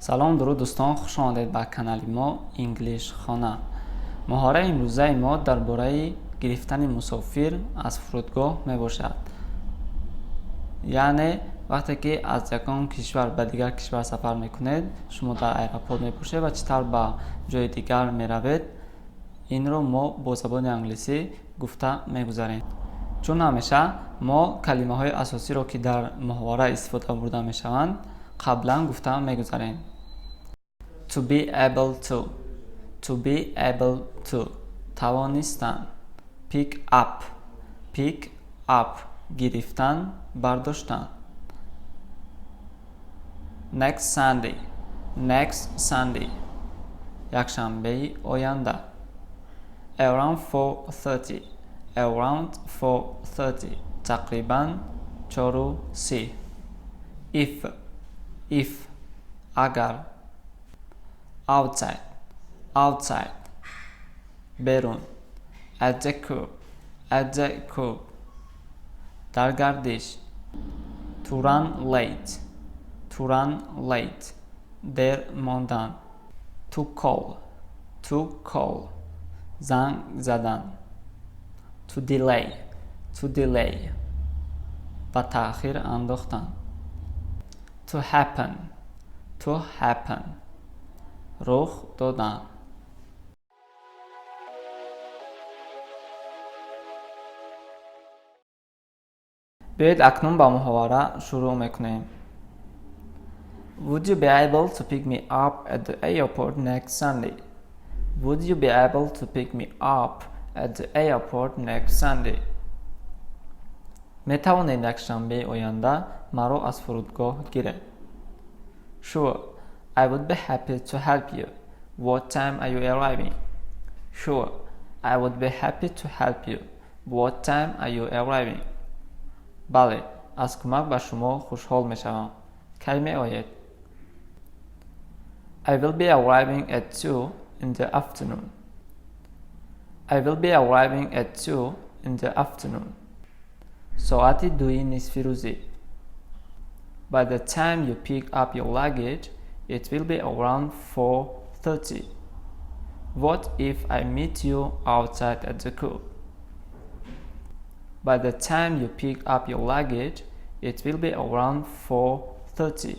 салом дуруд дӯстон, хуш омадед ба канали мо инглиш хона. моҳораи имрӯзаи мо дар бораи гирифтани мусофир аз фурудгоҳ мебошад. яъне вақте ки аз ягон кишвар ба дигар кишвар сафар мекунед, шумо дар аэропорт мебошед ва чӣ тавр ба ҷои дигар меравед, инро мо бо забони англиси гуфта мегузарем. чун ҳамеша мо калимаҳои асосиро ки дар муҳовара истифода бурда мешаванд қаблан гуфта мегузарем. To be able to be able to тавонистан. pick up гирифтан, бардоштан. next Sunday якшанбеи оянда. around 4:30 тақрибан 4:30. if агар. outside берун. at the curb дар гардиш. to run late дер мондан. to call занг задан. to delay ба таъхир андохтан. to happen рух додан. биёед акнун ба муҳовара шурӯъ мекунем. Would you be able to pick me up at the airport next Sunday? Would you be able to pick me up at the airport next Sunday? метавонед якшанбеи оянда маро аз фурудгоҳ гиред? Sure, I would be happy to help you. What time are you arriving? Sure, I would be happy to help you. What time are you arriving? бале, аз кӯмак ба шумо хушҳол мешавам. кай меоед? I will be arriving at 2 in the afternoon. I will be arriving at 2 in the afternoon. соати 2 нисфи рӯзӣ. By the time you pick up your luggage, it will be around 4:30. What if I meet you outside at the curb? By the time you pick up your luggage, it will be around 4:30.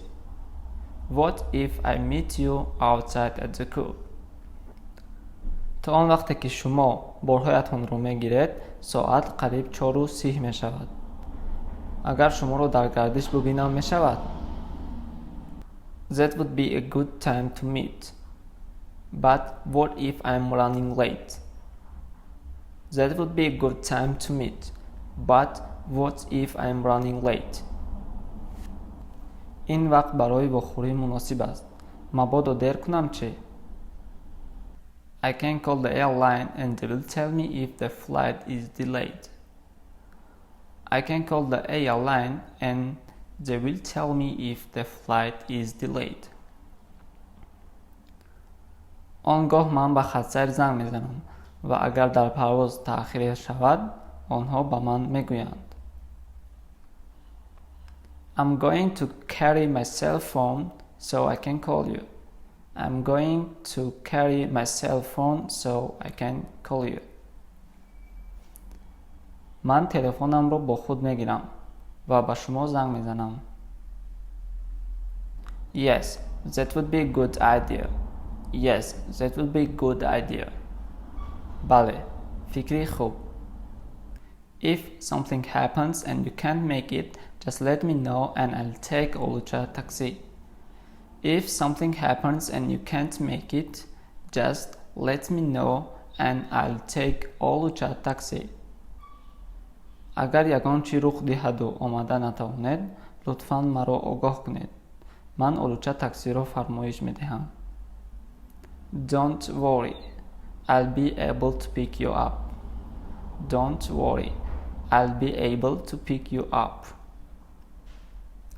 What if I meet you outside at the curb? то он вақте ки шумо борҳоятонро мегиред, соат қариб 4:30 мешавад. агар шуморо дар гардиш бубинам мешавад? That would be a good time to meet. But what if I'm running late? That would be a good time to meet. But what if I'm running late? ин вақт барои вохӯрӣ муносиб аст. мабодо дер кунам чӣ? I can call the airline and they will tell me if the flight is delayed. I can call the airline and they will tell me if the flight is delayed. он гоҳ ман ба хатсайр занг мезанам ва агар дар парвоз таъхир шавад, онҳо ба ман мегӯянд. I'm going to carry my cell phone so I can call you. I'm going to carry my cell phone so I can call you. ман телефонамро бо худ мегирам ва ба шумо занг мезанам. Yes, that would be a good idea. Yes, that would be a good idea. бале, фикри хуб. If something happens and you can't make it, just let me know and I'll take Olucha taxi. If something happens and you can't make it, just let me know and I'll take Olucha taxi. агар ягон чӣ рух диҳаду омада натавонед, лутфан маро огоҳ кунед. ман олуча таксиро фармоиш медиҳам. Don't worry, I'll be able to pick you up. Don't worry, I'll be able to pick you up.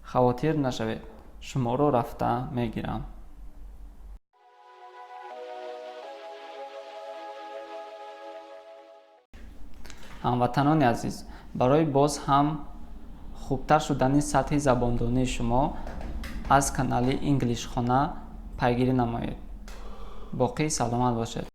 хавотир нашавед, шуморо рафта мегирам. ҳамватанони азиз, барои боз ҳам хубтар шудани сатҳи забондонии шумо аз канали инглиш хона пайгирӣ намоед. боқӣ саломат бошед.